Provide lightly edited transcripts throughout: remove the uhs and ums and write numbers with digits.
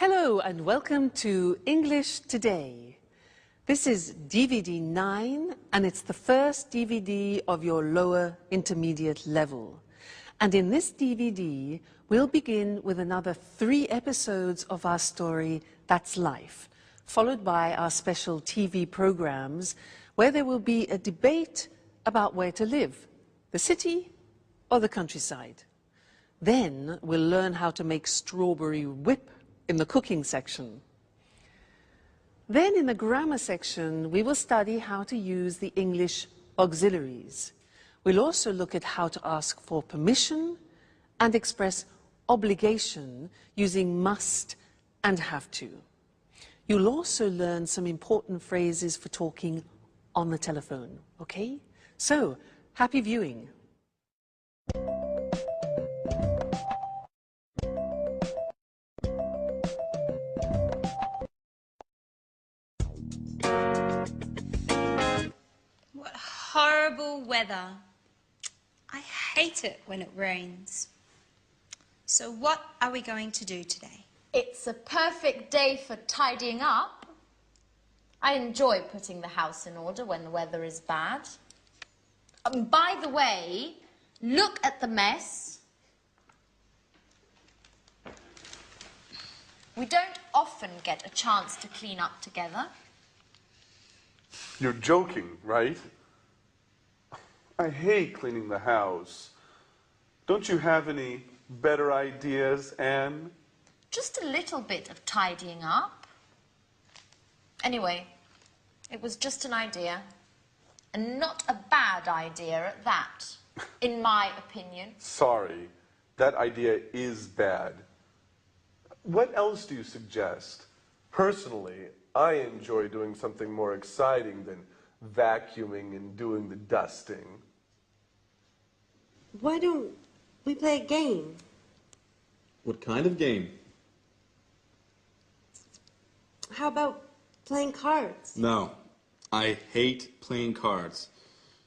Hello and welcome to English Today. This is DVD 9 and it's the first DVD of your lower intermediate level. And in this DVD, we'll begin with another 3 episodes of our story, That's Life, followed by our special TV programs where there will be a debate about where to live, the city or the countryside. Then we'll learn how to make strawberry whip in the cooking section. Then in the grammar section, we will study how to use the English auxiliaries. We'll also look at how to ask for permission and express obligation using must and have to. You'll also learn some important phrases for talking on the telephone, okay? So, happy viewing. Horrible weather. I hate it when it rains. So what are we going to do today? It's a perfect day for tidying up. I enjoy putting the house in order when the weather is bad. By the way, look at the mess. We don't often get a chance to clean up together. You're joking, right? I hate cleaning the house. Don't you have any better ideas, Anne? Just a little bit of tidying up. Anyway, it was just an idea. And not a bad idea at that, in my opinion. Sorry, that idea is bad. What else do you suggest? Personally, I enjoy doing something more exciting than vacuuming and doing the dusting. Why don't we play a game? What kind of game? How about playing cards? No, I hate playing cards.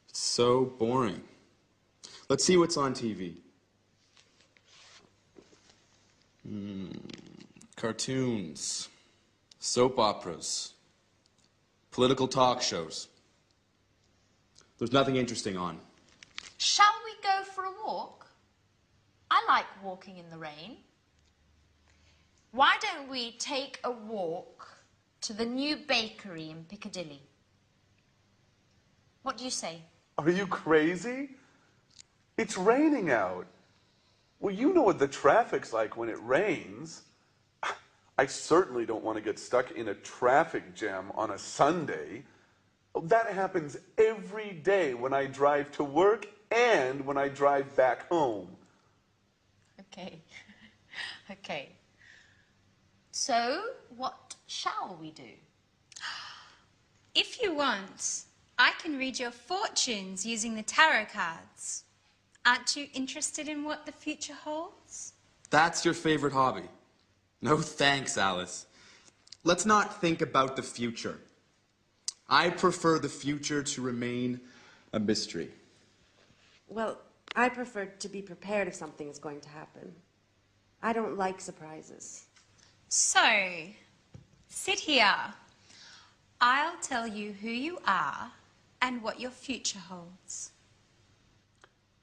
It's so boring. Let's see what's on TV. Cartoons, soap operas, political talk shows. There's nothing interesting on. Shall we go for a walk? I like walking in the rain. Why don't we take a walk to the new bakery in Piccadilly? What do you say? Are you crazy? It's raining out. Well, you know what the traffic's like when it rains. I certainly don't want to get stuck in a traffic jam on a Sunday. That happens every day when I drive to work and when I drive back home. Okay. Okay. So, what shall we do? If you want, I can read your fortunes using the tarot cards. Aren't you interested in what the future holds? That's your favorite hobby. No thanks, Alice. Let's not think about the future. I prefer the future to remain a mystery. Well, I prefer to be prepared if something is going to happen. I don't like surprises. So, sit here. I'll tell you who you are and what your future holds.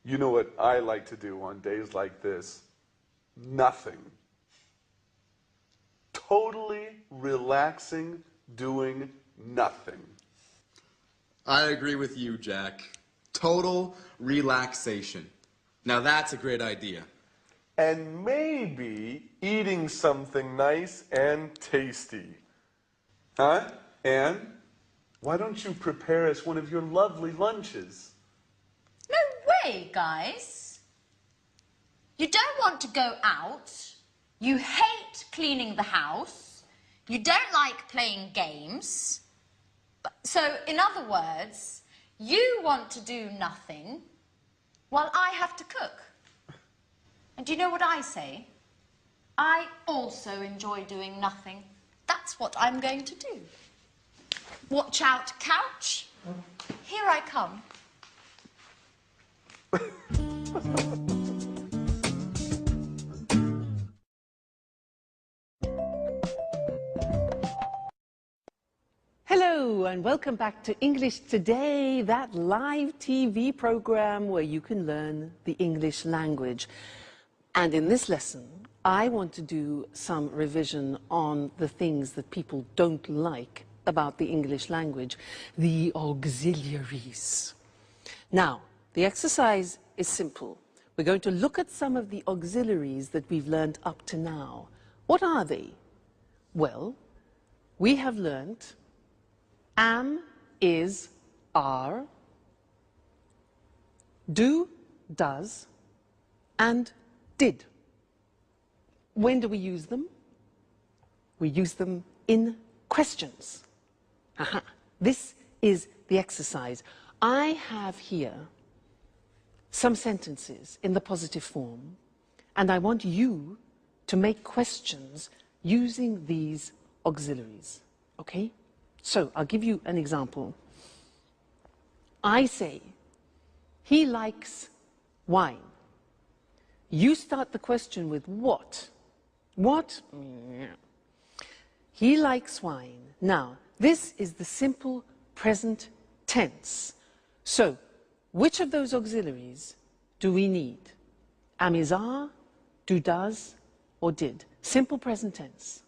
You know what I like to do on days like this? Nothing. Totally relaxing, doing nothing. I agree with you, Jack. Total relaxation. Now that's a great idea. And maybe eating something nice and tasty. Huh, Anne? Why don't you prepare us one of your lovely lunches? No way, guys. You don't want to go out. You hate cleaning the house. You don't like playing games. So, in other words, you want to do nothing while I have to cook. And do you know what I say? I also enjoy doing nothing. That's what I'm going to do. Watch out, couch. Here I come. and welcome back to English Today, that live TV program where you can learn the English language. And in this lesson, I want to do some revision on the things that people don't like about the English language, the auxiliaries. Now, the exercise is simple. We're going to look at some of the auxiliaries that we've learned up to now. What are they? Well, we have learned am, is, are, do, does, and did. When do we use them? We use them in questions. Aha. This is the exercise. I have here some sentences in the positive form, and I want you to make questions using these auxiliaries. Okay? So, I'll give you an example. I say, he likes wine. You start the question with what? What? He likes wine. Now, this is the simple present tense. So, which of those auxiliaries do we need? Am, is, are, do, does, or did? Simple present tense.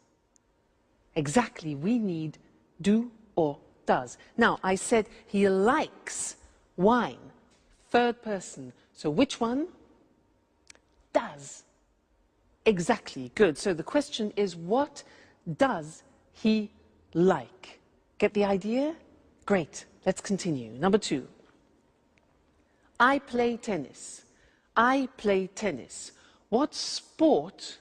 Exactly, we need do or does. Now, I said he likes wine. Third person. So which one? Does. Exactly, good. So the question is, what does he like? Get the idea? Great, let's continue. Number 2. I play tennis. I play tennis. What sport?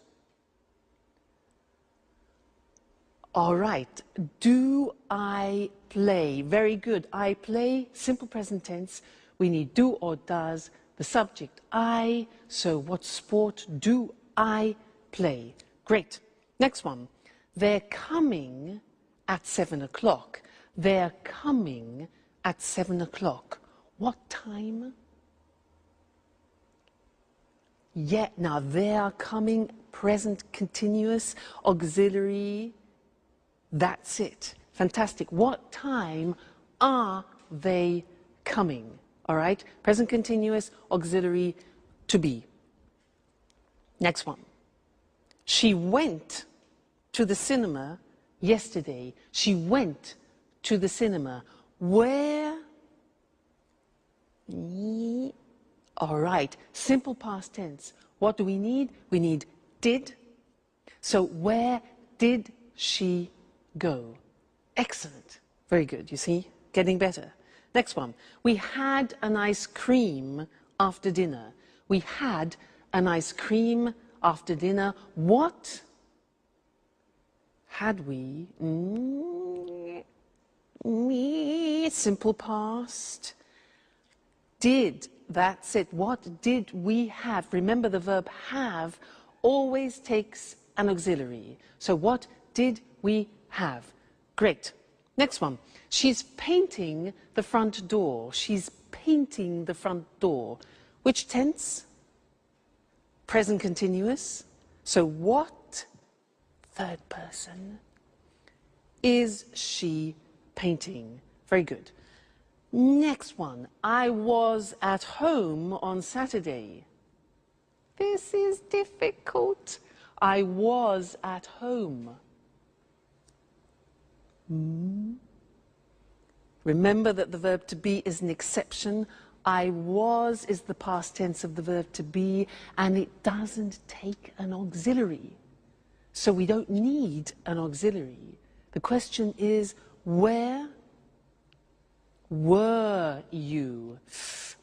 All right, do I play? Very good. I play, simple present tense. We need do or does, the subject I. So what sport do I play? Great. Next one. They're coming at 7 o'clock. They're coming at 7 o'clock. What time? Yeah, now they're coming, present continuous, auxiliary. That's it. Fantastic. What time are they coming? All right? Present continuous, auxiliary, to be. Next one. She went to the cinema yesterday. She went to the cinema. Where? All right. Simple past tense. What do we need? We need did. So where did she go? Excellent. Very good. You see? Getting better. Next one. We had an ice cream after dinner. We had an ice cream after dinner. What had we? Simple past. Did. That's it. What did we have? Remember, the verb have always takes an auxiliary. So what did we have? Great. Next one. She's painting the front door. She's painting the front door. Which tense? Present continuous. So what, third person, is she painting? Very good. Next one. I was at home on Saturday. This is difficult. I was at home. Remember that the verb to be is an exception. I was is the past tense of the verb to be, and it doesn't take an auxiliary. So we don't need an auxiliary. The question is, where were you?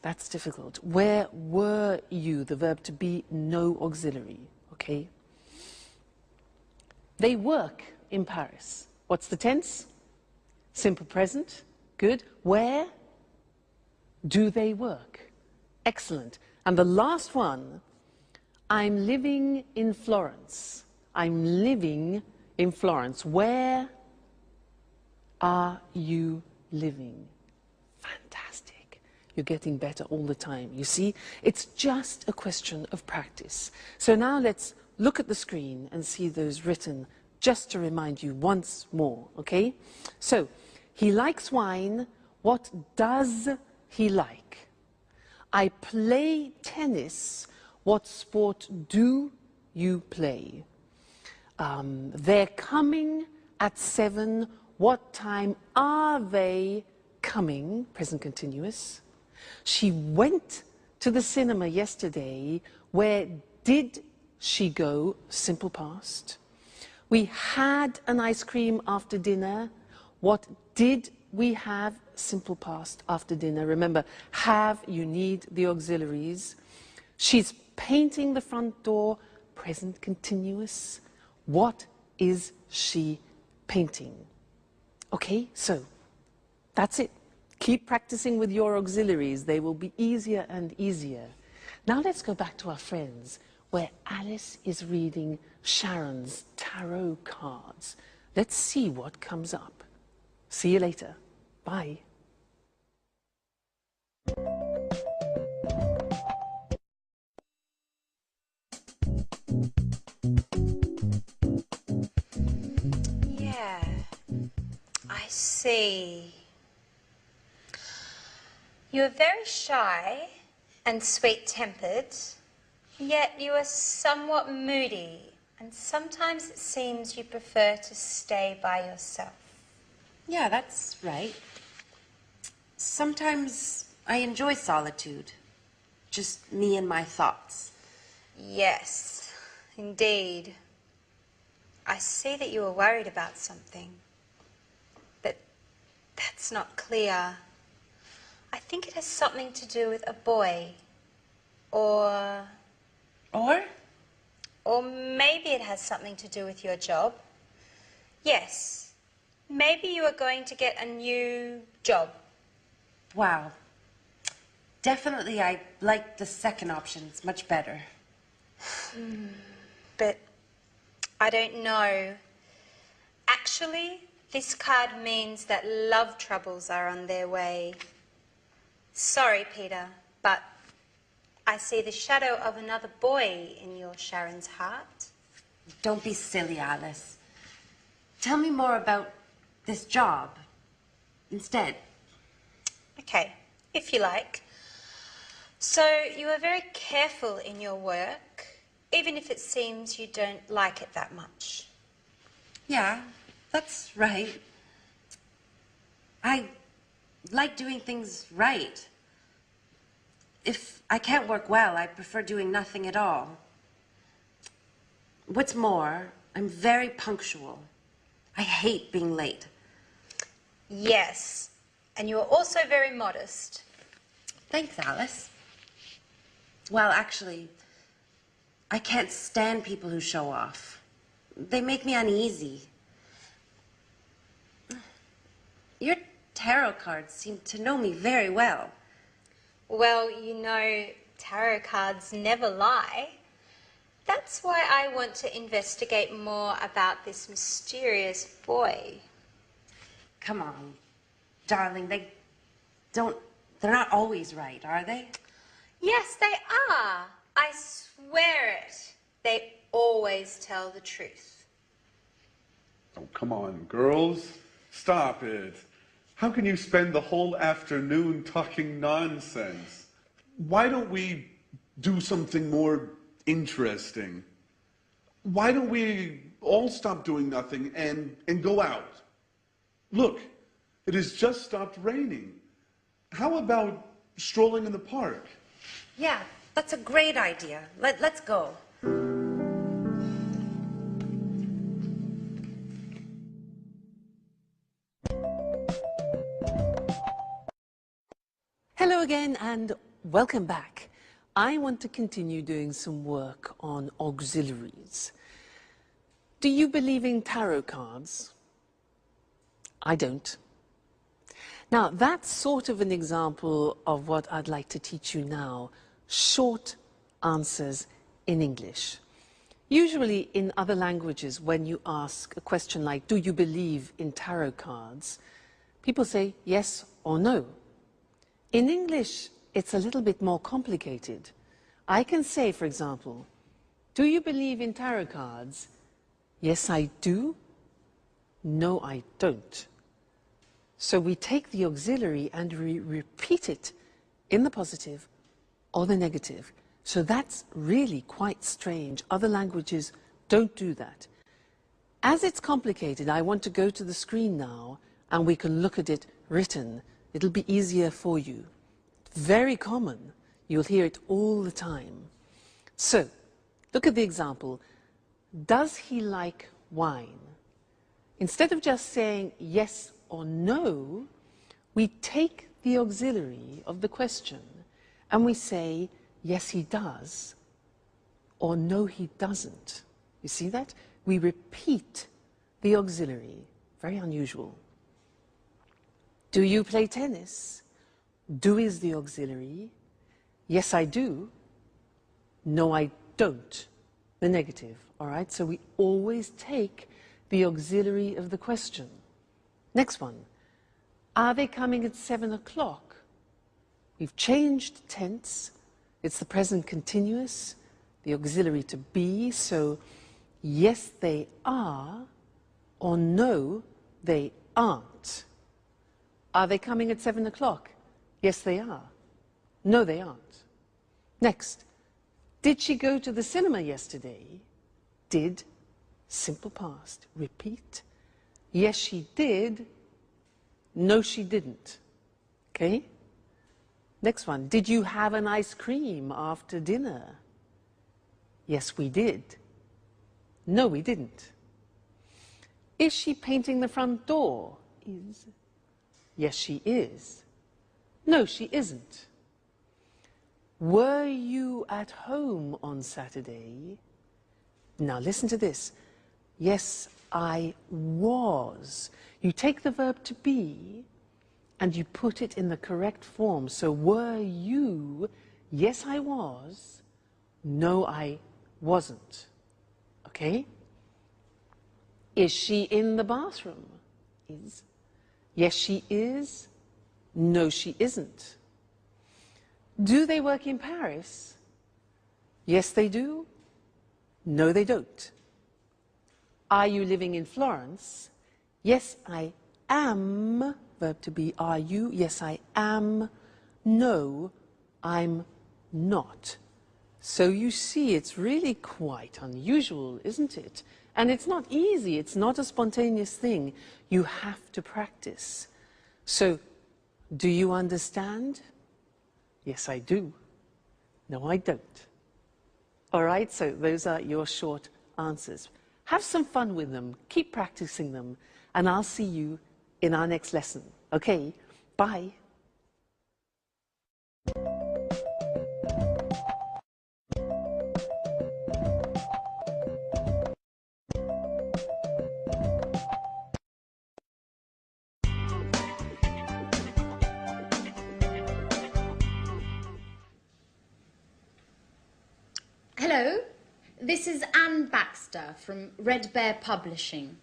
That's difficult. Where were you? The verb to be, no auxiliary. Okay? They work in Paris. What's the tense? Simple present. Good. Where do they work? Excellent. And the last one, I'm living in Florence. I'm living in Florence. Where are you living? Fantastic. You're getting better all the time. You see, it's just a question of practice. So now let's look at the screen and see those written just to remind you once more, okay? So He likes wine. What does he like? I play tennis. What sport do you play? They're coming at 7. What time are they coming? Present continuous. She went to the cinema yesterday. Where did she go? Simple past. We had an ice cream after dinner. What did we have? Simple past after dinner. Remember, have, you need the auxiliaries. She's painting the front door. Present continuous. What is she painting? Okay, so that's it. Keep practicing with your auxiliaries. They will be easier and easier. Now let's go back to our friends, where Alice is reading Sharon's tarot cards. Let's see what comes up. See you later. Bye. Yeah, I see. You are very shy and sweet-tempered, yet you are somewhat moody, and sometimes it seems you prefer to stay by yourself. Yeah, that's right. Sometimes I enjoy solitude. Just me and my thoughts. Yes, indeed. I see that you are worried about something, but that's not clear. I think it has something to do with a boy, or maybe it has something to do with your job. Yes, maybe you are going to get a new job. Wow. Definitely I like the second option. It's much better. But I don't know. Actually, this card means that love troubles are on their way. Sorry, Peter, but I see the shadow of another boy in your Sharon's heart. Don't be silly, Alice. Tell me more about this job instead. Okay, if you like. So you are very careful in your work, even if it seems you don't like it that much. Yeah, that's right. I like doing things right. If I can't work well, I prefer doing nothing at all. What's more, I'm very punctual. I hate being late. Yes, and you are also very modest. Thanks, Alice. Well, actually, I can't stand people who show off. They make me uneasy. Your tarot cards seem to know me very well. Well, you know, tarot cards never lie. That's why I want to investigate more about this mysterious boy. Come on, darling, they're not always right, are they? Yes, they are. I swear it. They always tell the truth. Oh, come on, girls. Stop it. How can you spend the whole afternoon talking nonsense? Why don't we do something more interesting? Why don't we all stop doing nothing and go out? Look, it has just stopped raining. How about strolling in the park? Yeah, that's a great idea. Let's go. Hello again and welcome back. I want to continue doing some work on auxiliaries. Do you believe in tarot cards? I don't. Now, that's sort of an example of what I'd like to teach you now. Short answers in English. Usually in other languages, when you ask a question like, do you believe in tarot cards? People say yes or no. In English, it's a little bit more complicated. I can say, for example, do you believe in tarot cards? Yes, I do. No, I don't. So we take the auxiliary and we repeat it in the positive or the negative. So that's really quite strange. Other languages don't do that. As it's complicated, I want to go to the screen now and we can look at it written. It'll be easier for you. Very common. You'll hear it all the time. So, look at the example. Does he like wine? Instead of just saying yes or no, we take the auxiliary of the question and we say, yes, he does, or no, he doesn't. You see that? We repeat the auxiliary. Very unusual. Do you play tennis? Do is the auxiliary. Yes, I do. No, I don't. The negative, all right? So we always take the auxiliary of the question. Next one. Are they coming at 7 o'clock? We've changed tense. It's the present continuous, the auxiliary to be. So yes, they are, or no, they aren't. Are they coming at 7 o'clock? Yes, they are. No, they aren't. Next. Did she go to the cinema yesterday? Did, simple past. Repeat. Yes, she did. No, she didn't. Okay? Next one. Did you have an ice cream after dinner? Yes, we did. No, we didn't. Is she painting the front door? Is. Yes, she is. No, she isn't. Were you at home on Saturday? Now listen to this. Yes, I was. You take the verb to be and you put it in the correct form. So were you? Yes, I was. No, I wasn't. Okay? Is she in the bathroom? Is. Yes, she is. No, she isn't. Do they work in Paris? Yes, they do. No, they don't. Are you living in Florence? Yes, I am. Verb to be, are you? Yes, I am. No, I'm not. So you see, it's really quite unusual, isn't it? And it's not easy. It's not a spontaneous thing. You have to practice. So, do you understand? Yes, I do. No, I don't. All right, so those are your short answers. Have some fun with them. Keep practicing them. And I'll see you in our next lesson. Okay, bye. Hello, this is Anne Baxter from Red Bear Publishing.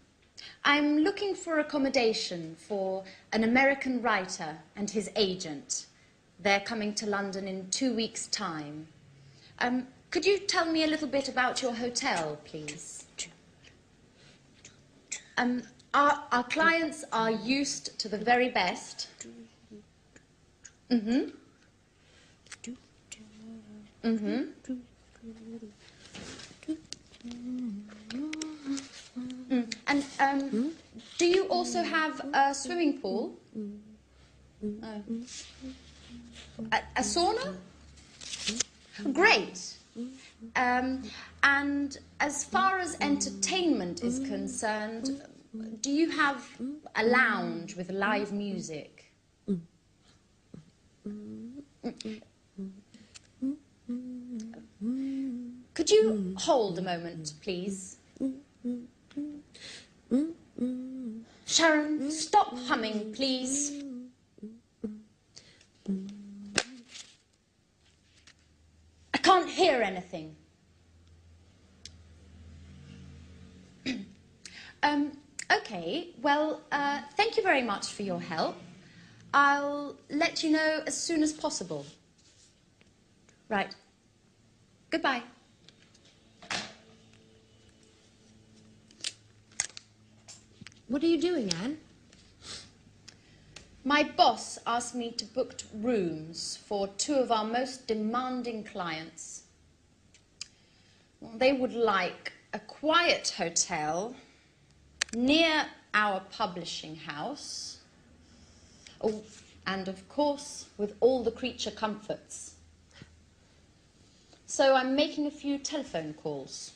I'm looking for accommodation for an American writer and his agent. They're coming to London in 2 weeks' time. Could you tell me a little bit about your hotel, please? Our clients are used to the very best. Mm-hmm. Mm-hmm. And do you also have a swimming pool? No. A sauna? Great. And as far as entertainment is concerned, do you have a lounge with live music? Could you hold a moment, please? Sharon, stop humming, please. I can't hear anything. Okay, well, thank you very much for your help. I'll let you know as soon as possible. Right. Goodbye. What are you doing, Anne? My boss asked me to book rooms for 2 of our most demanding clients. Well, they would like a quiet hotel near our publishing house. Oh, and of course, with all the creature comforts. So I'm making a few telephone calls.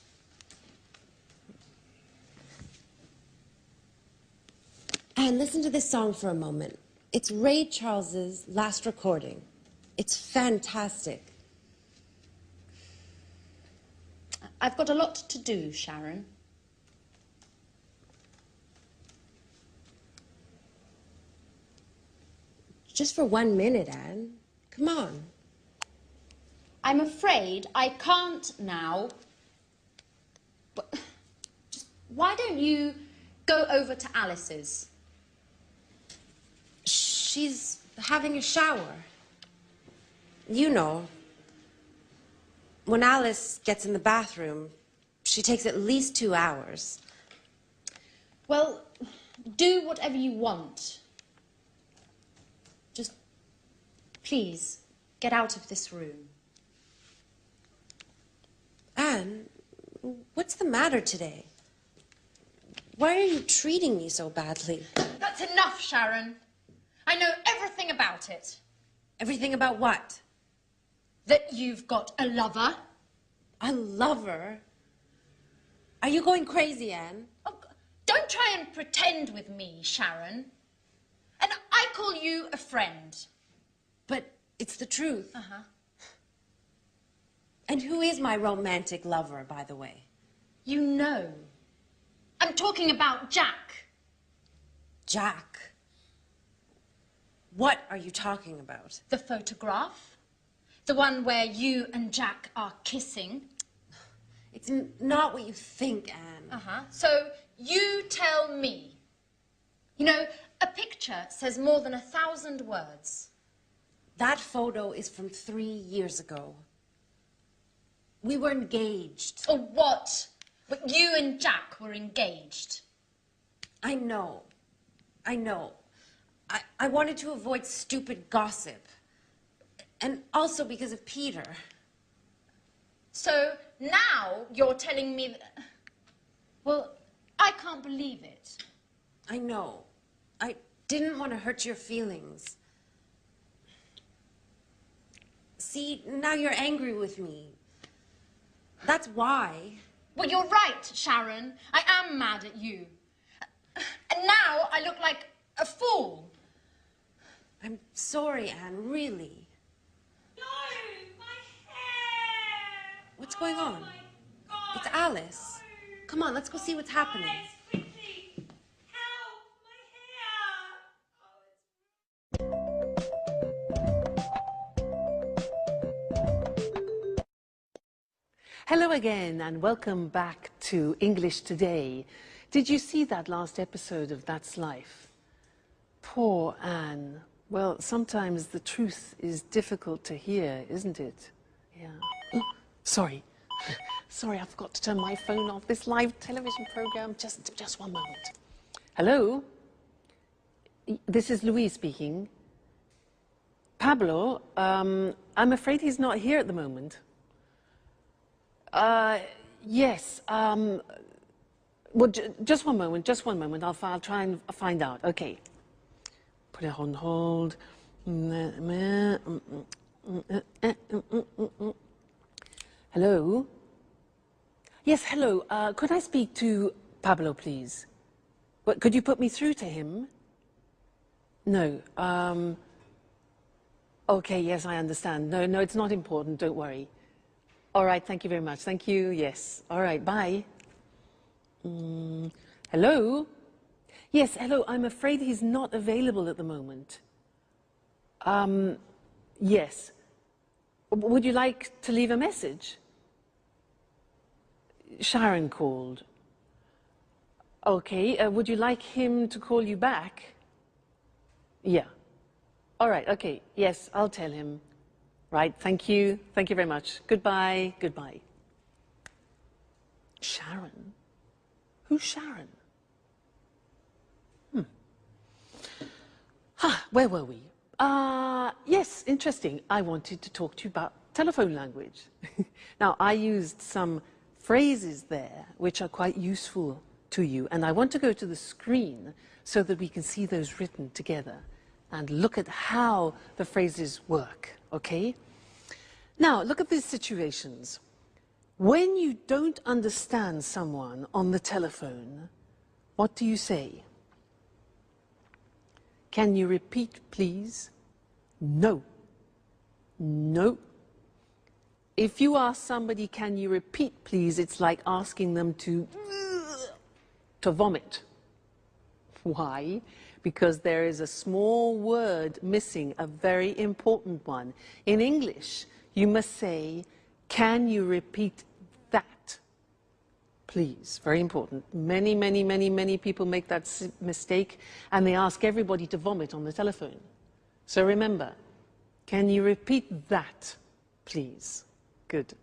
And listen to this song for a moment. It's Ray Charles's last recording. It's fantastic. I've got a lot to do, Sharon. Just for 1 minute, Anne. Come on. I'm afraid I can't now. But just, why don't you go over to Alice's? She's having a shower. You know, when Alice gets in the bathroom, she takes at least 2 hours. Well, do whatever you want. Just, please, get out of this room. Anne, what's the matter today? Why are you treating me so badly? That's enough, Sharon. I know everything about it. Everything about what? That you've got a lover. A lover? Are you going crazy, Anne? Oh, don't try and pretend with me, Sharon. And I call you a friend. But it's the truth. Uh-huh. And who is my romantic lover, by the way? You know. I'm talking about Jack. Jack? What are you talking about? The photograph. The one where you and Jack are kissing. It's not what you think, Anne. Uh-huh. So you tell me. You know, a picture says more than 1,000 words. That photo is from 3 years ago. We were engaged. Or what? But you and Jack were engaged. I know. I know. I wanted to avoid stupid gossip. And also because of Peter. So now you're telling me that... Well, I can't believe it. I know. I didn't want to hurt your feelings. See, now you're angry with me. That's why. Well, you're right, Sharon. I am mad at you. And now I look like a fool. I'm sorry, Anne, really. No, my hair! What's going on? My God, It's Alice. no. Come on, let's go see what's happening. Guys, quickly! Help! My hair! Hello again and welcome back to English Today. Did you see that last episode of That's Life? Poor Anne. Well, sometimes the truth is difficult to hear, isn't it? Yeah. Oh, sorry. Sorry, I forgot to turn my phone off. This live television program. Just one moment. Hello? This is Louise speaking. Pablo, I'm afraid he's not here at the moment. Yes. Well, just one moment. I'll try and find out. Okay. Put it on hold. Hello? Yes, hello. Could I speak to Pablo, please? What, could you put me through to him? No. Okay, yes, I understand. No, it's not important. Don't worry. All right, thank you very much. Thank you. Yes. All right, bye. Hello? Yes, hello. I'm afraid he's not available at the moment. Yes. Would you like to leave a message? Sharon called. Okay. Would you like him to call you back? Yeah. All right. Okay. Yes, I'll tell him. Right. Thank you. Thank you very much. Goodbye. Goodbye. Sharon? Who's Sharon? Where were we? Yes, interesting. I wanted to talk to you about telephone language. Now, I used some phrases there which are quite useful to you, and I want to go to the screen so that we can see those written together and look at how the phrases work, okay? Now, look at these situations. When you don't understand someone on the telephone, what do you say? Can you repeat, please? No. No. If you ask somebody, can you repeat, please, it's like asking them to vomit. Why? Because there is a small word missing, a very important one. In English, you must say, can you repeat that, please? Very important. Many people make that mistake, and they ask everybody to vomit on the telephone. So remember, can you repeat that, please? Good.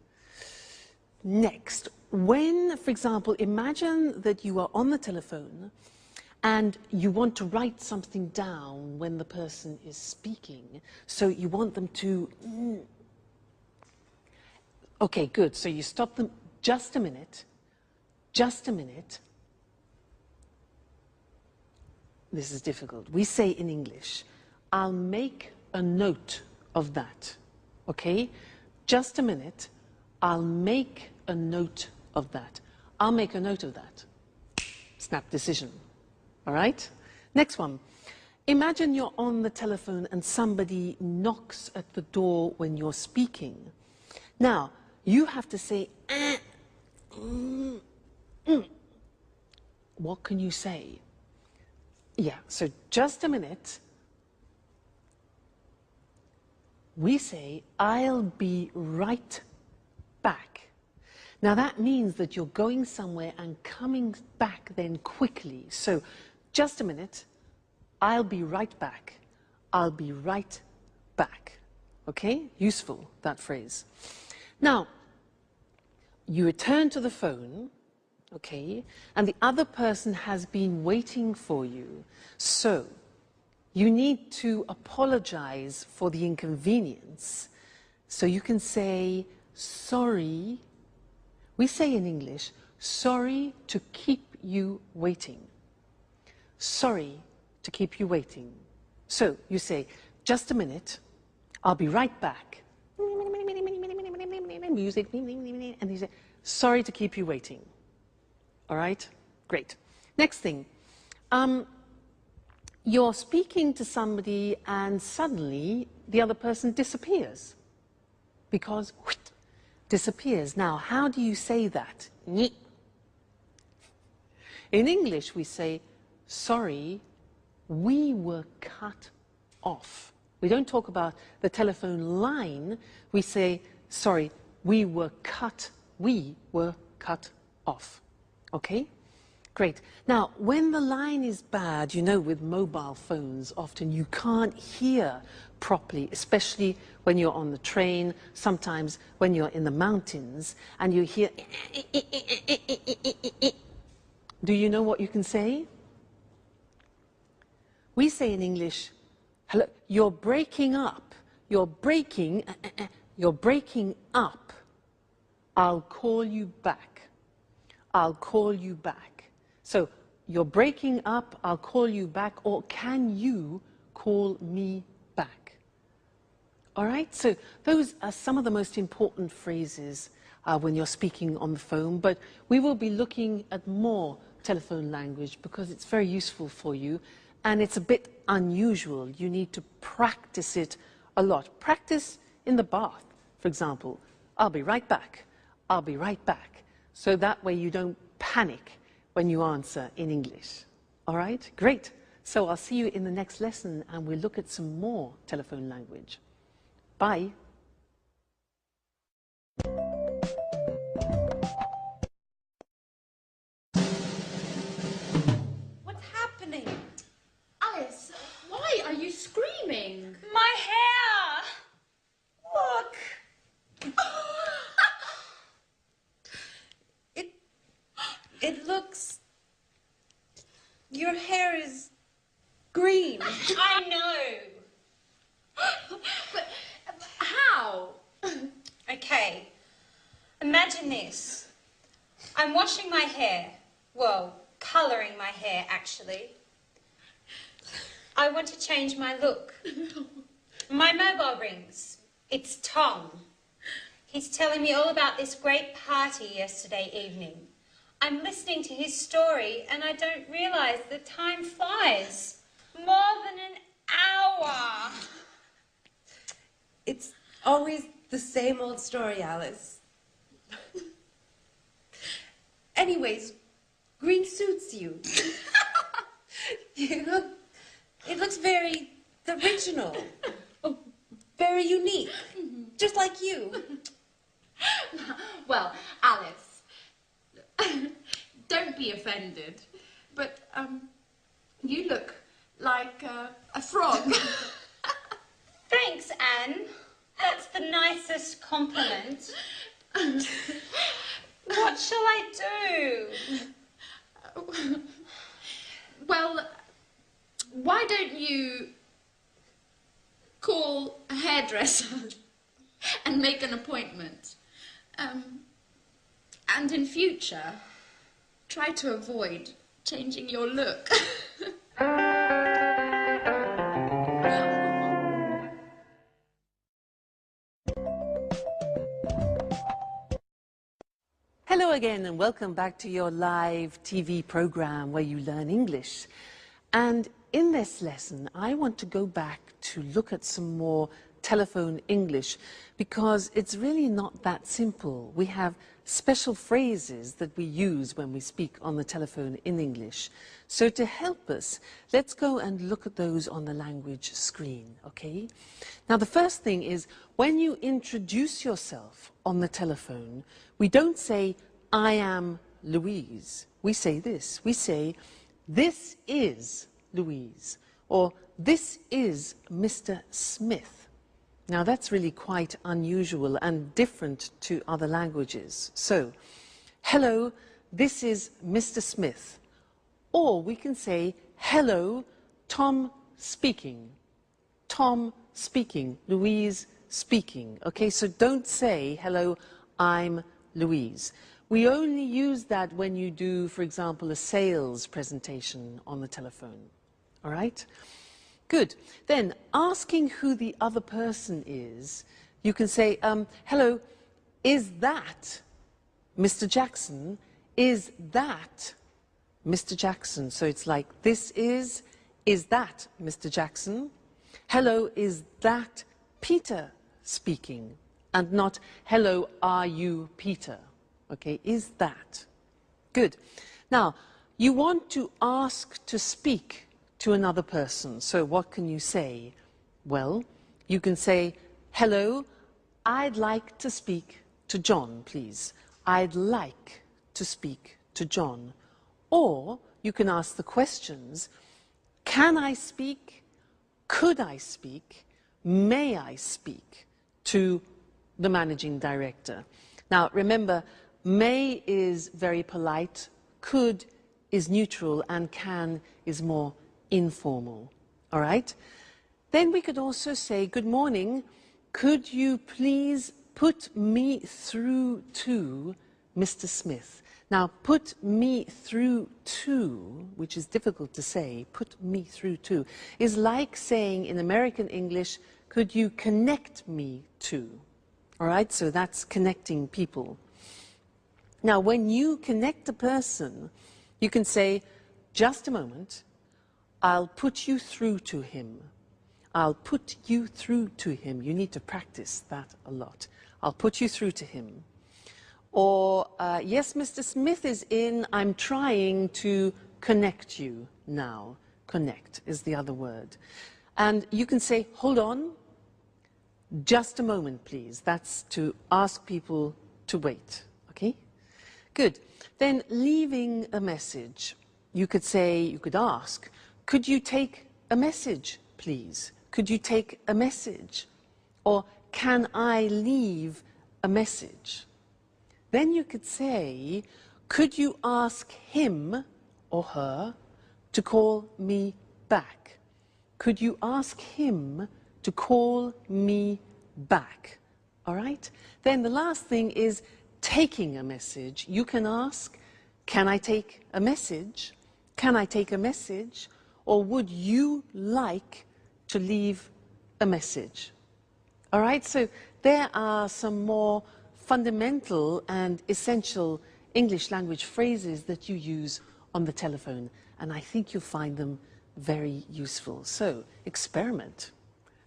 Next, when, for example, imagine that you are on the telephone and you want to write something down when the person is speaking. So you want them to... Okay, good. So you stop them. Just a minute. Just a minute. This is difficult. We say in English, I'll make a note of that. Okay? Just a minute. I'll make a note of that. I'll make a note of that. Snap decision. All right? Next one. Imagine you're on the telephone and somebody knocks at the door when you're speaking. Now, you have to say, What can you say? Yeah, so just a minute. We say, I'll be right back. Now that means that you're going somewhere and coming back then quickly. So just a minute, I'll be right back. I'll be right back. Okay? Useful, that phrase. Now, you return to the phone, okay, and the other person has been waiting for you. So you need to apologize for the inconvenience. So you can say, sorry. We say in English, sorry to keep you waiting. Sorry to keep you waiting. So you say, just a minute, I'll be right back. Music, and you say, sorry to keep you waiting. All right? Great. Next thing. You're speaking to somebody and suddenly the other person disappears. Because, disappears. Now, how do you say that? In English, we say, sorry, we were cut off. We don't talk about the telephone line. We say, sorry, we were cut off. Okay? Great. Now, when the line is bad, you know, with mobile phones, often you can't hear properly, especially when you're on the train, sometimes when you're in the mountains, and you hear... Do you know what you can say? We say in English, hello, you're breaking up. You're breaking up. I'll call you back. I'll call you back. So, you're breaking up, I'll call you back, or can you call me back? All right, so those are some of the most important phrases when you're speaking on the phone, but we will be looking at more telephone language because it's very useful for you and it's a bit unusual. You need to practice it a lot. Practice in the bath, for example. I'll be right back. I'll be right back. So that way you don't panic when you answer in English. All right? Great. So I'll see you in the next lesson and we'll look at some more telephone language. Bye. What's happening? Alice, why are you screaming? My hair! Look! It looks... Your hair is green. I know I'm washing my hair. Well, colouring my hair, actually. I want to change my look. My mobile rings. It's Tom. He's telling me all about this great party yesterday evening. I'm listening to his story and I don't realise the time flies. More than an hour. It's always the same old story, Alice. Anyways, green suits you. It looks very original, very unique, just like you. Well, Alice, don't be offended, but you look like a frog. Thanks, Anne. That's the nicest compliment. What shall I do? Well, why don't you call a hairdresser and make an appointment? And in future, try to avoid changing your look. Hello again and welcome back to your live TV program where you learn English. And in this lesson, I want to go back to look at some more telephone English because it's really not that simple. We have special phrases that we use when we speak on the telephone in English. So to help us, let's go and look at those on the language screen, okay? Now the first thing is when you introduce yourself on the telephone, we don't say, I am Louise. We say this. We say, this is Louise, or this is Mr. Smith. Now that's really quite unusual and different to other languages. So, hello, this is Mr. Smith. Or we can say, hello, Tom speaking. Tom speaking, Louise speaking. Okay, so don't say, hello, I'm Louise. We only use that when you do, for example, a sales presentation on the telephone. All right? Good. Then, asking who the other person is, you can say, hello, is that Mr. Jackson? Is that Mr. Jackson? So it's like, this is that Mr. Jackson? Hello, is that Peter speaking? And not, hello, are you Peter? Okay, is that? Good. Now, you want to ask to speak to another person. So what can you say? Well, you can say, hello, I'd like to speak to John, please. I'd like to speak to John. Or you can ask the questions, can I speak? Could I speak? May I speak to the managing director? Now, remember, may is very polite, could is neutral, and can is more informal. All right? Then we could also say, good morning, could you please put me through to Mr. Smith? Now, put me through to, which is difficult to say, put me through to, is like saying in American English, could you connect me to? All right? So that's connecting people. Now, when you connect a person, you can say, just a moment, I'll put you through to him. I'll put you through to him. You need to practice that a lot. I'll put you through to him. Or, yes, Mr. Smith is in. I'm trying to connect you now. Connect is the other word. And you can say, hold on, just a moment, please. That's to ask people to wait, okay? Good. Then leaving a message, you could say, you could ask, could you take a message, please? Could you take a message? Or can I leave a message? Then you could say, could you ask him or her to call me back? Could you ask him to call me back? All right? Then the last thing is taking a message. You can ask, can I take a message? Can I take a message? Or would you like to leave a message? All right, so there are some more fundamental and essential English language phrases that you use on the telephone, and I think you'll find them very useful. So experiment,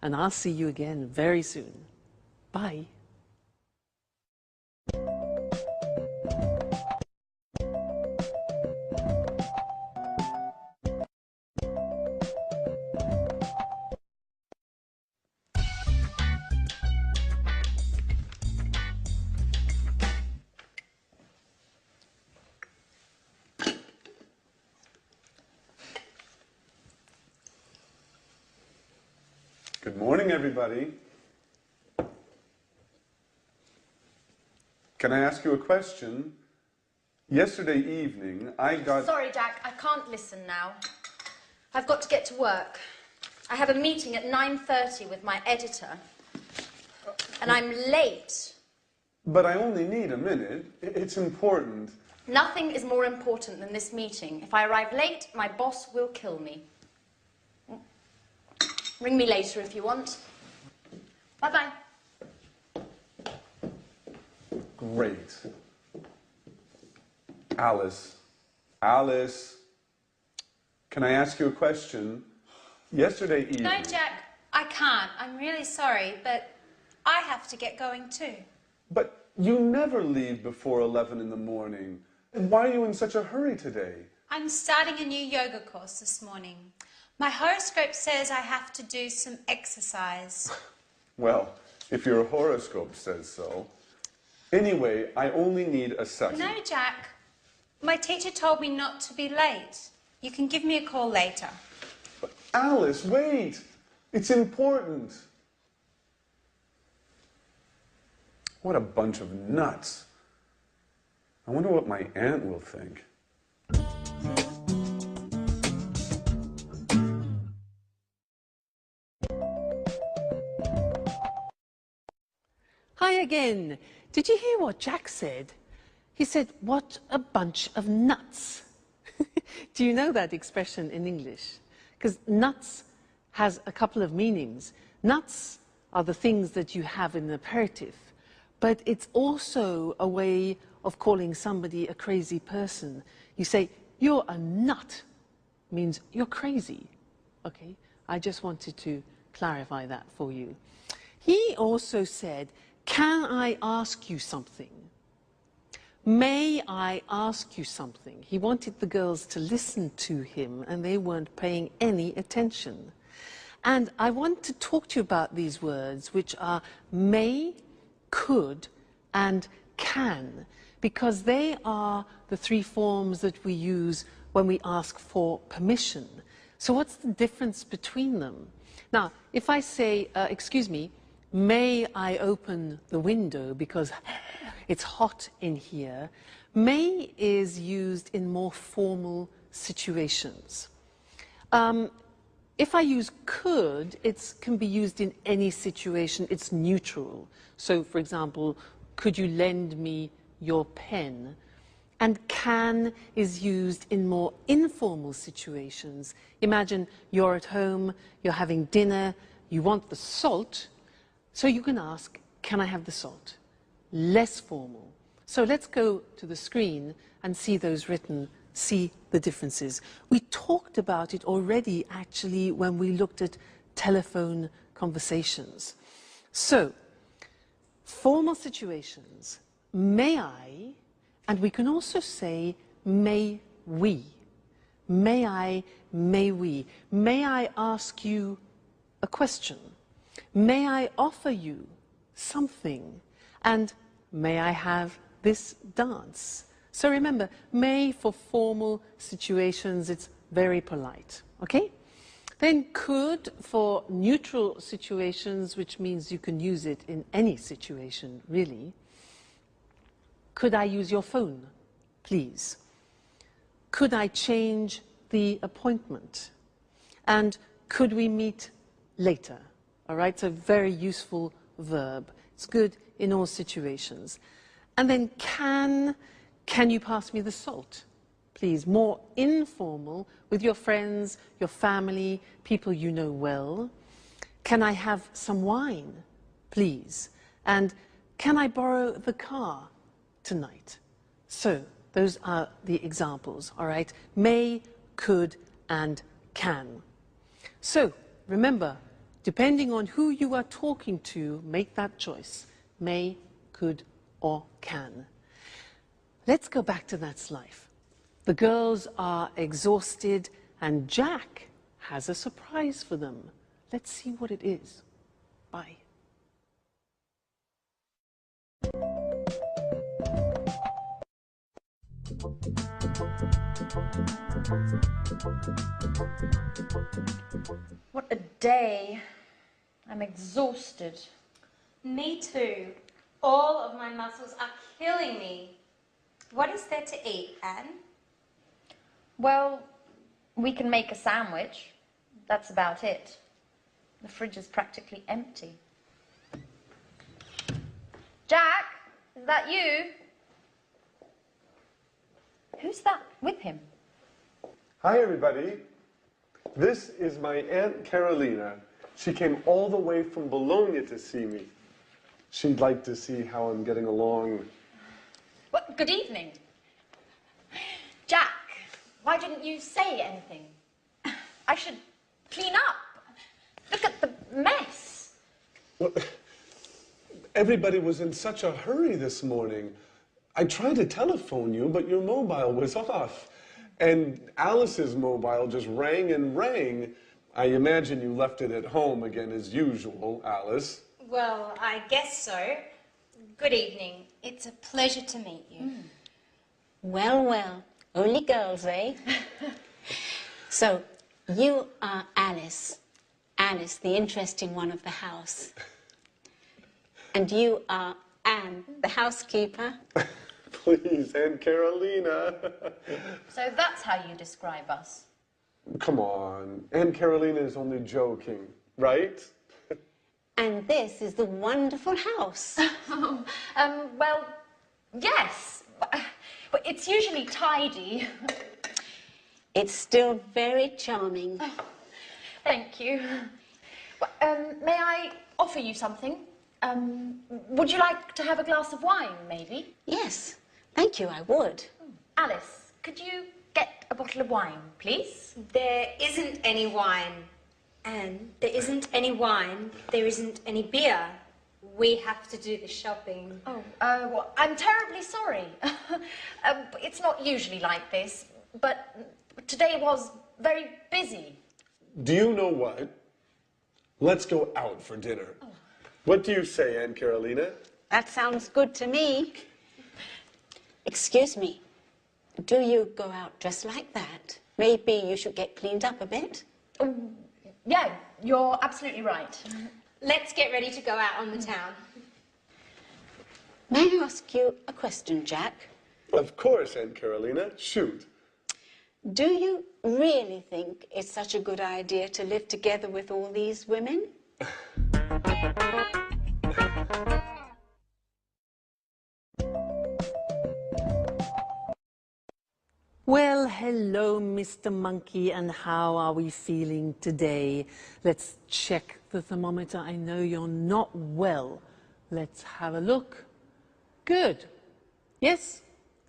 and I'll see you again very soon. Bye. Good morning, everybody. Can I ask you a question? Yesterday evening, I got... Sorry, Jack, I can't listen now. I've got to get to work. I have a meeting at 9:30 with my editor, and I'm late. But I only need a minute. It's important. Nothing is more important than this meeting. If I arrive late, my boss will kill me. Ring me later if you want. Bye-bye. Great. Alice. Alice. Can I ask you a question? Yesterday evening... No, Jack, I can't. I'm really sorry, but I have to get going too. But you never leave before 11 in the morning. Why are you in such a hurry today? I'm starting a new yoga course this morning. My horoscope says I have to do some exercise. Well, if your horoscope says so. Anyway, I only need a second. No, Jack. My teacher told me not to be late. You can give me a call later. But Alice, wait! It's important. What a bunch of nuts. I wonder what my aunt will think. Hi again. Did you hear what Jack said? He said, what a bunch of nuts. Do you know that expression in English? Because nuts has a couple of meanings. Nuts are the things that you have in an aperitif, but it's also a way of calling somebody a crazy person. You say, you're a nut, means you're crazy. Okay, I just wanted to clarify that for you. He also said, can I ask you something? May I ask you something? He wanted the girls to listen to him, and they weren't paying any attention. And I want to talk to you about these words, which are may, could, and can, because they are the three forms that we use when we ask for permission. So what's the difference between them? Now, if I say, excuse me, may I open the window because it's hot in here, may is used in more formal situations. If I use could, it can be used in any situation. It's neutral. So, for example, could you lend me your pen? And can is used in more informal situations. Imagine you're at home, you're having dinner, you want the salt, so you can ask, can I have the salt? Less formal. So let's go to the screen and see those written, see the differences. We talked about it already, actually, when we looked at telephone conversations. So, formal situations, may I, and we can also say, may we. May I, may we. May I ask you a question? May I offer you something? And may I have this dance? So remember, may for formal situations, it's very polite, okay? Then could for neutral situations, which means you can use it in any situation, really. Could I use your phone, please? Could I change the appointment? And could we meet later? All right, so very useful verb. It's good in all situations. And then can you pass me the salt? please, more informal with your friends, your family, people you know well. Can I have some wine, please? And can I borrow the car tonight? So those are the examples, all right? May, could, and can. So remember, depending on who you are talking to, make that choice. May, could, or can. Let's go back to That's Life. The girls are exhausted and Jack has a surprise for them. Let's see what it is. Bye. What a day. I'm exhausted. Me too. All of my muscles are killing me. What is there to eat, Anne? Well, we can make a sandwich. That's about it. The fridge is practically empty. Jack, is that you? Who's that with him? Hi, everybody. This is my Aunt Carolina. She came all the way from Bologna to see me. She'd like to see how I'm getting along. Well, good evening. Jack, why didn't you say anything? I should clean up. Look at the mess. Well, everybody was in such a hurry this morning. I tried to telephone you, but your mobile was off. And Alice's mobile just rang and rang. I imagine you left it at home again as usual, Alice. Well, I guess so. Good evening. It's a pleasure to meet you. Well, well, only girls, eh? So, you are Alice. Alice, the interesting one of the house. And you are Anne, the housekeeper. Please, Aunt Carolina. So that's how you describe us. Come on, Aunt Carolina is only joking, right? And this is the wonderful house. Well, yes, but it's usually tidy. It's still very charming. Thank you. Well, may I offer you something? Would you like to have a glass of wine, maybe? Yes, thank you, I would. Alice, could you get a bottle of wine, please? There isn't any wine. Anne, there isn't any wine. There isn't any beer. We have to do the shopping. Oh, well, I'm terribly sorry. It's not usually like this, but today was very busy. Do you know what? Let's go out for dinner. Oh. What do you say, Aunt Carolina? That sounds good to me. Excuse me, do you go out dressed like that? Maybe you should get cleaned up a bit? Yeah, you're absolutely right. Let's get ready to go out on the town. May I ask you a question, Jack? Of course, Aunt Carolina. Shoot. Do you really think it's such a good idea to live together with all these women? Well, hello, Mr. Monkey, and how are we feeling today? Let's check the thermometer. I know you're not well. Let's have a look. Good. Yes,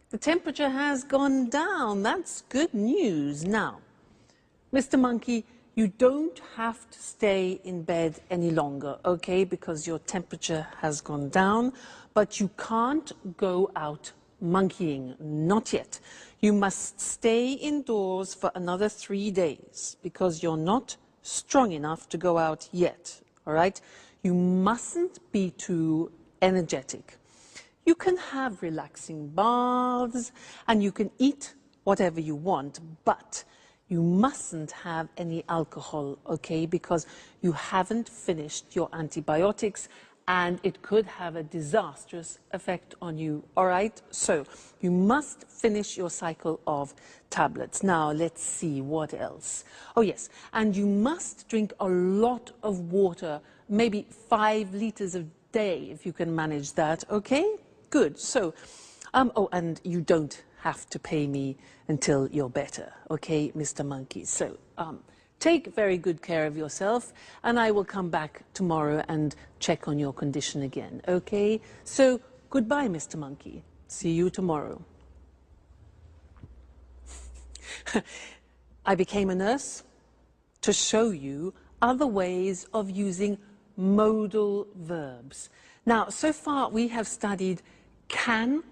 the temperature has gone down. That's good news. Now, Mr. Monkey, you don't have to stay in bed any longer, okay, because your temperature has gone down, but you can't go out monkeying, not yet. You must stay indoors for another 3 days because you're not strong enough to go out yet, all right? You mustn't be too energetic. You can have relaxing baths and you can eat whatever you want, but you mustn't have any alcohol, okay, because you haven't finished your antibiotics and it could have a disastrous effect on you, all right? So you must finish your cycle of tablets. Now, let's see what else. Oh, yes, and you must drink a lot of water, maybe 5 liters a day, if you can manage that, okay? Good. So, oh, and you don't have to pay me until you're better, okay, Mr. Monkey? So take very good care of yourself, and I will come back tomorrow and check on your condition again, okay? So goodbye, Mr. Monkey. See you tomorrow. I became a nurse to show you other ways of using modal verbs. Now, so far we have studied can,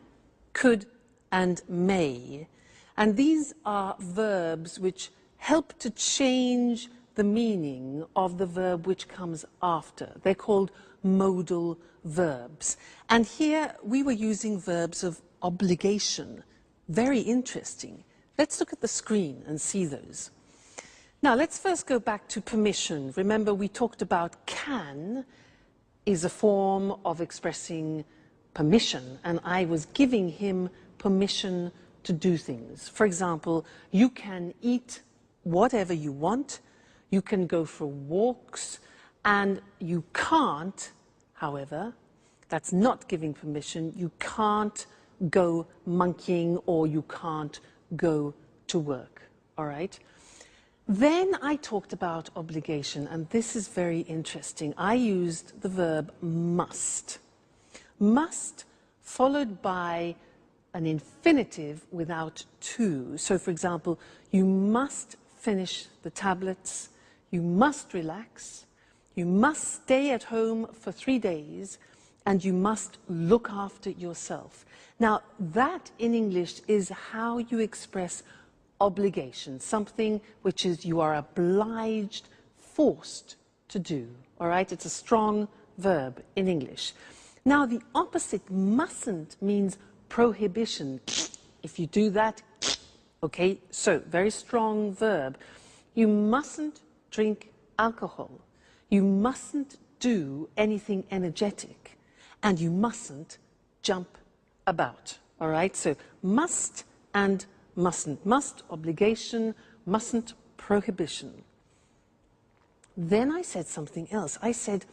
could, and may. And these are verbs which help to change the meaning of the verb which comes after. They're called modal verbs. And here we were using verbs of obligation. Very interesting. Let's look at the screen and see those. Now, let's first go back to permission. Remember, we talked about can is a form of expressing permission, and I was giving him permission to do things. For example, you can eat whatever you want, you can go for walks, and you can't, however, that's not giving permission, you can't go monkeying or you can't go to work, all right? Then I talked about obligation, and this is very interesting. I used the verb must. Must followed by an infinitive without to. So, for example, you must finish the tablets, you must relax, you must stay at home for 3 days, and you must look after yourself. Now, that in English is how you express obligation, something which is you are obliged, forced to do, all right? It's a strong verb in English. Now, the opposite, mustn't, means prohibition. If you do that, okay, so very strong verb. You mustn't drink alcohol. You mustn't do anything energetic. And you mustn't jump about, all right? So must and mustn't. Must, obligation, mustn't, prohibition. Then I said something else. I said,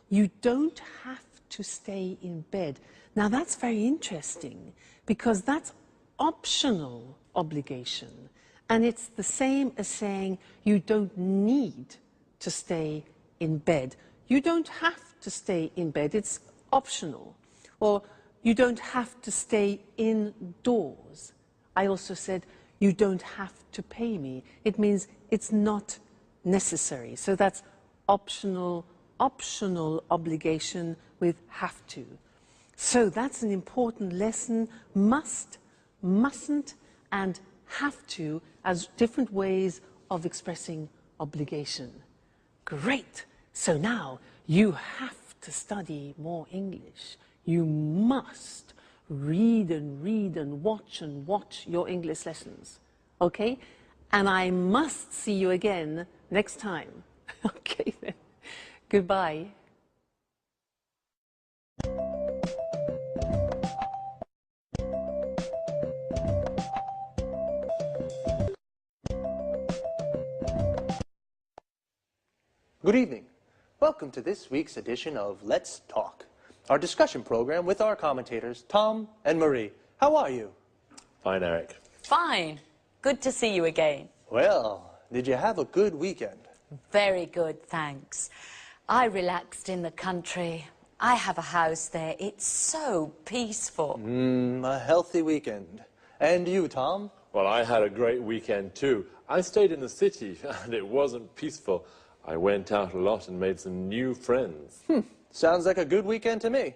you don't have to stay in bed. Now that's very interesting because that's optional obligation. And it's the same as saying you don't need to stay in bed. You don't have to stay in bed. It's optional. Or you don't have to stay indoors. I also said, you don't have to pay me. It means it's not necessary. So that's optional obligation with have to. So that's an important lesson. Must, mustn't, and have to as different ways of expressing obligation. Great. So now you have to study more English. You must read and watch your English lessons, okay? And I must see you again next time. Okay then, goodbye. Good evening. Welcome to this week's edition of Let's Talk, our discussion program with our commentators, Tom and Marie. How are you? Fine, Eric. Fine. Good to see you again. Well, did you have a good weekend? Very good, thanks. I relaxed in the country. I have a house there. It's so peaceful. A healthy weekend. And you, Tom? Well, I had a great weekend too. I stayed in the city and it wasn't peaceful. I went out a lot and made some new friends. Sounds like a good weekend to me.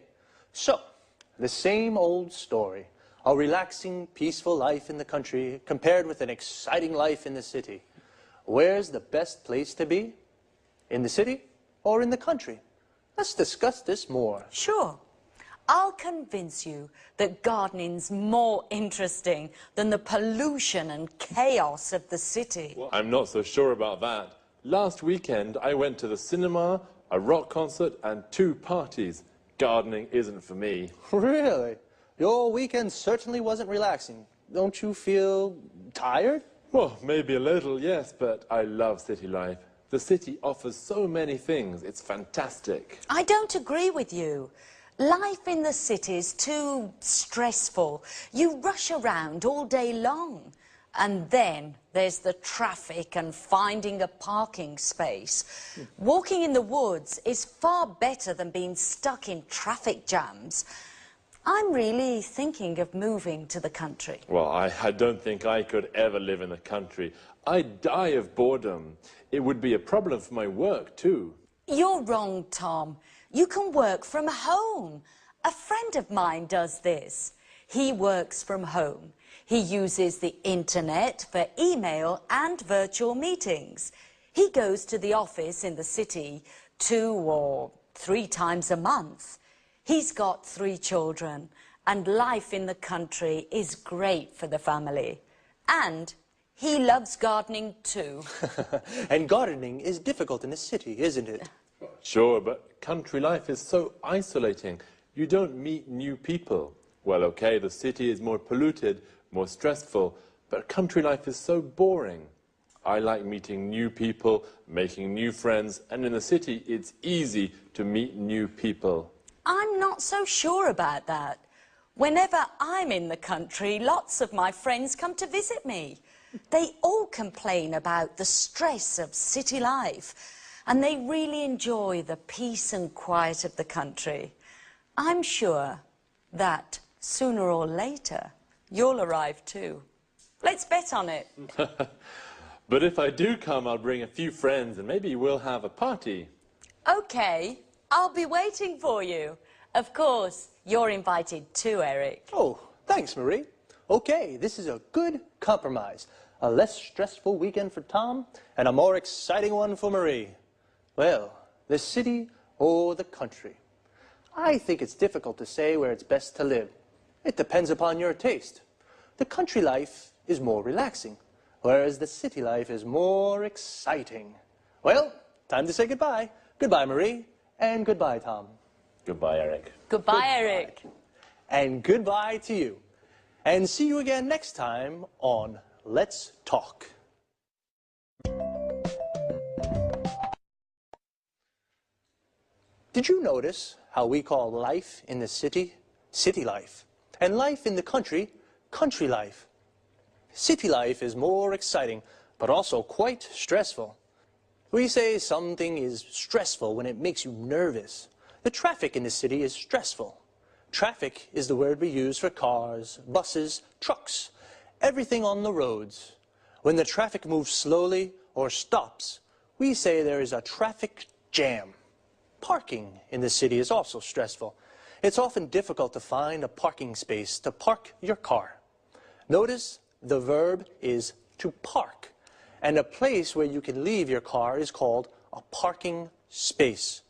So, the same old story. A relaxing, peaceful life in the country compared with an exciting life in the city. Where's the best place to be? In the city or in the country? Let's discuss this more. Sure. I'll convince you that gardening's more interesting than the pollution and chaos of the city. Well, I'm not so sure about that. Last weekend, I went to the cinema, a rock concert, and 2 parties. Gardening isn't for me. Really? Your weekend certainly wasn't relaxing. Don't you feel tired? Well, maybe a little, yes, but I love city life. The city offers so many things. It's fantastic. I don't agree with you. Life in the city is too stressful. You rush around all day long. And then there's the traffic and finding a parking space. Walking in the woods is far better than being stuck in traffic jams. I'm really thinking of moving to the country. Well, I don't think I could ever live in the country. I'd die of boredom. It would be a problem for my work, too. You're wrong, Tom. You can work from home. A friend of mine does this. He works from home. He uses the internet for email and virtual meetings. He goes to the office in the city 2 or 3 times a month. He's got 3 children, and life in the country is great for the family. And he loves gardening too. And gardening is difficult in the city, isn't it? Sure, but country life is so isolating. You don't meet new people. Well, okay, the city is more polluted, more stressful, but country life is so boring. I like meeting new people, making new friends, and in the city it's easy to meet new people. I'm not so sure about that. Whenever I'm in the country, lots of my friends come to visit me. They all complain about the stress of city life, and they really enjoy the peace and quiet of the country. I'm sure that sooner or later, you'll arrive too. Let's bet on it. But if I do come, I'll bring a few friends and maybe we'll have a party. Okay, I'll be waiting for you. Of course, you're invited too, Eric. Oh, thanks, Marie. Okay, this is a good compromise. A less stressful weekend for Tom and a more exciting one for Marie. Well, the city or the country? I think it's difficult to say where it's best to live. It depends upon your taste. The country life is more relaxing, whereas the city life is more exciting. Well, time to say goodbye. Goodbye, Marie, and goodbye, Tom. Goodbye, Eric. Goodbye, Eric. And goodbye to you. And see you again next time on Let's Talk. Did you notice how we call life in the city, city life, and life in the country, country life? City life is more exciting, but also quite stressful. We say something is stressful when it makes you nervous. The traffic in the city is stressful. Traffic is the word we use for cars, buses, trucks, everything on the roads. When the traffic moves slowly or stops, we say there is a traffic jam. Parking in the city is also stressful. It's often difficult to find a parking space to park your car. Notice the verb is to park, and a place where you can leave your car is called a parking space.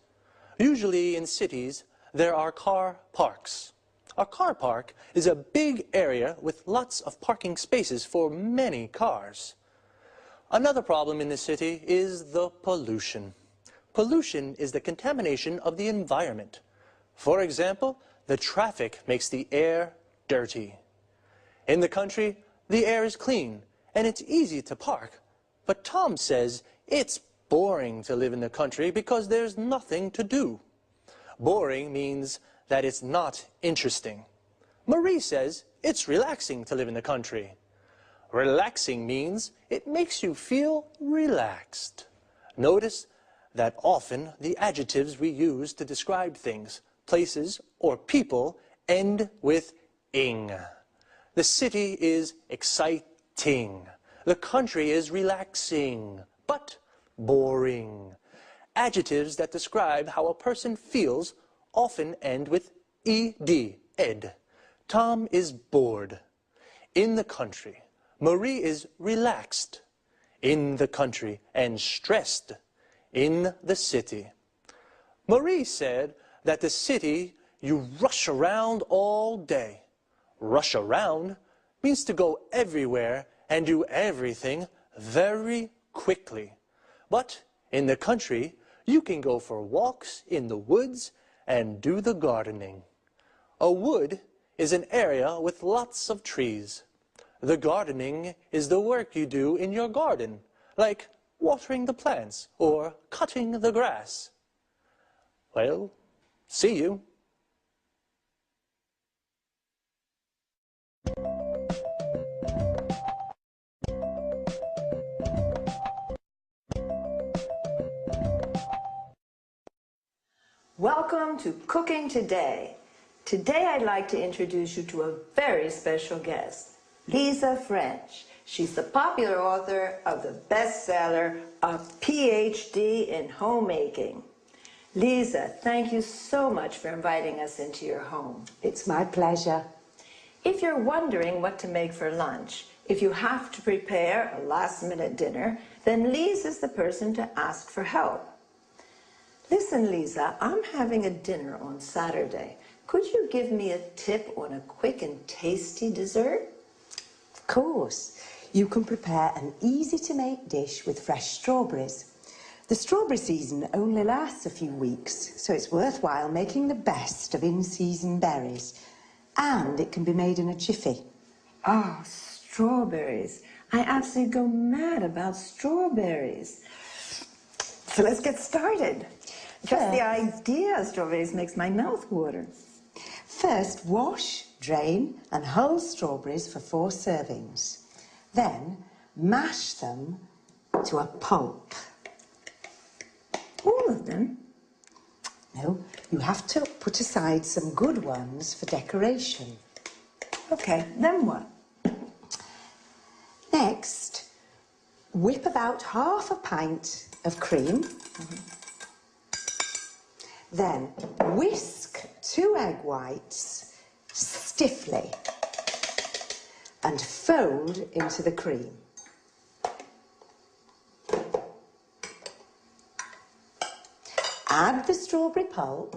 Usually in cities, there are car parks. A car park is a big area with lots of parking spaces for many cars. Another problem in the city is the pollution. Pollution is the contamination of the environment. For example, the traffic makes the air dirty. In the country, the air is clean and it's easy to park. But Tom says it's boring to live in the country because there's nothing to do. Boring means that it's not interesting. Marie says it's relaxing to live in the country. Relaxing means it makes you feel relaxed. Notice that often the adjectives we use to describe things, places, or people end with ing. The city is exciting. The country is relaxing, but boring. Adjectives that describe how a person feels often end with ed, ed. Tom is bored. In the country, Marie is relaxed. In the country, and stressed. In the city. Marie said that the city, you rush around all day. Rush around means to go everywhere and do everything very quickly. But in the country, you can go for walks in the woods and do the gardening. A wood is an area with lots of trees. The gardening is the work you do in your garden, like watering the plants or cutting the grass. Well, see you. Welcome to Cooking Today. Today I'd like to introduce you to a very special guest, Lisa French. She's the popular author of the bestseller, A PhD in Homemaking. Lisa, thank you so much for inviting us into your home. It's my pleasure. If you're wondering what to make for lunch, if you have to prepare a last-minute dinner, then Lisa's the person to ask for help. Listen, Lisa, I'm having a dinner on Saturday. Could you give me a tip on a quick and tasty dessert? Of course. You can prepare an easy-to-make dish with fresh strawberries. The strawberry season only lasts a few weeks, so it's worthwhile making the best of in-season berries. And it can be made in a jiffy. Oh, strawberries. I absolutely go mad about strawberries. So let's get started. Just the idea of strawberries makes my mouth water. First, wash, drain, and hull strawberries for 4 servings. Then, mash them to a pulp. All of them? No, you have to put aside some good ones for decoration. Okay, then what? Next, whip about half a pint of cream. Then whisk 2 egg whites stiffly and fold into the cream. Add the strawberry pulp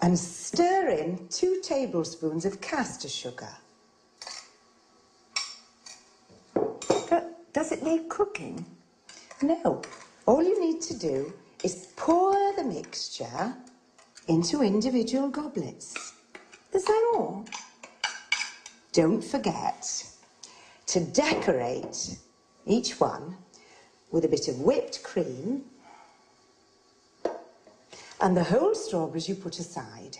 and stir in 2 tablespoons of caster sugar. Does it need cooking? No. All you need to do is pour the mixture into individual goblets. Is that all? Don't forget to decorate each one with a bit of whipped cream and the whole strawberries you put aside.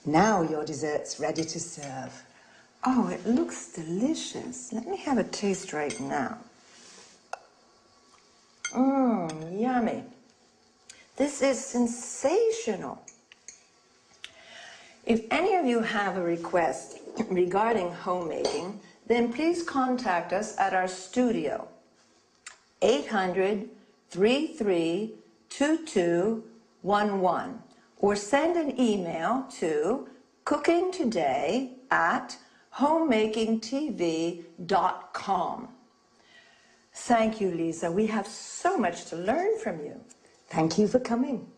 Now your dessert's ready to serve. Oh, it looks delicious. Let me have a taste right now. Yummy. This is sensational. If any of you have a request regarding homemaking, then please contact us at our studio, 800-332211, or send an email to cookingtoday@homemakingtv.com. Thank you, Lisa. We have so much to learn from you. Thank you for coming.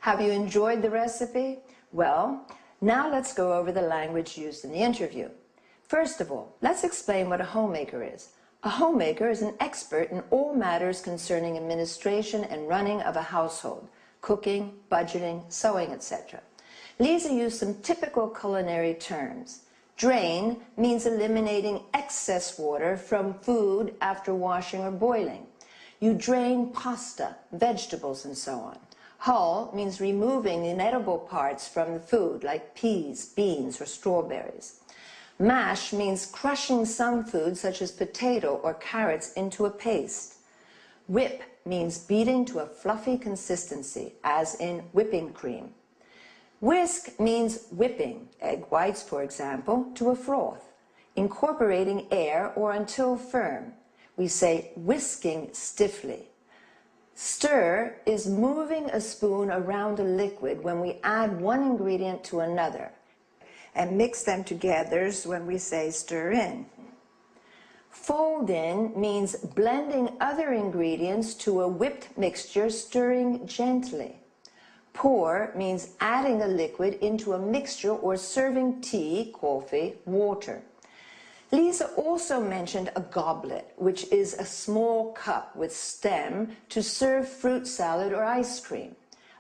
Have you enjoyed the recipe? Well, now let's go over the language used in the interview. First of all, let's explain what a homemaker is. A homemaker is an expert in all matters concerning administration and running of a household, cooking, budgeting, sewing, etc. Lisa used some typical culinary terms. Drain means eliminating excess water from food after washing or boiling. You drain pasta, vegetables, and so on. Hull means removing the inedible parts from the food, like peas, beans, or strawberries. Mash means crushing some food, such as potato or carrots, into a paste. Whip means beating to a fluffy consistency, as in whipping cream. Whisk means whipping, egg whites, for example, to a froth, incorporating air or until firm. We say whisking stiffly. Stir is moving a spoon around a liquid when we add one ingredient to another, and mix them together when we say stir in. Fold in means blending other ingredients to a whipped mixture, stirring gently. Pour means adding a liquid into a mixture or serving tea, coffee, water. Lisa also mentioned a goblet, which is a small cup with stem to serve fruit salad or ice cream.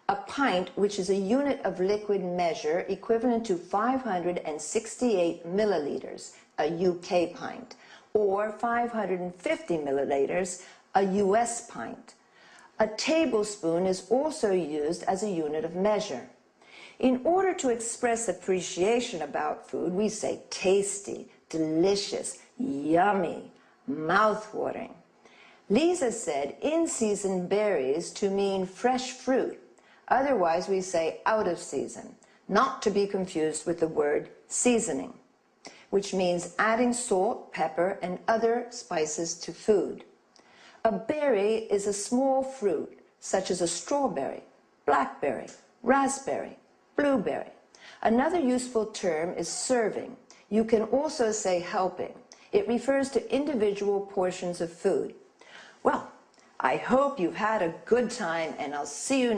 A pint, which is a unit of liquid measure equivalent to 568 milliliters, a UK pint, or 550 milliliters, a US pint. A tablespoon is also used as a unit of measure. In order to express appreciation about food, we say tasty, delicious, yummy, mouth-watering. Lisa said in-season berries to mean fresh fruit. Otherwise, we say out of season, not to be confused with the word seasoning, which means adding salt, pepper, and other spices to food. A berry is a small fruit, such as a strawberry, blackberry, raspberry, blueberry. Another useful term is serving. You can also say helping. It refers to individual portions of food. Well, I hope you've had a good time, and I'll see you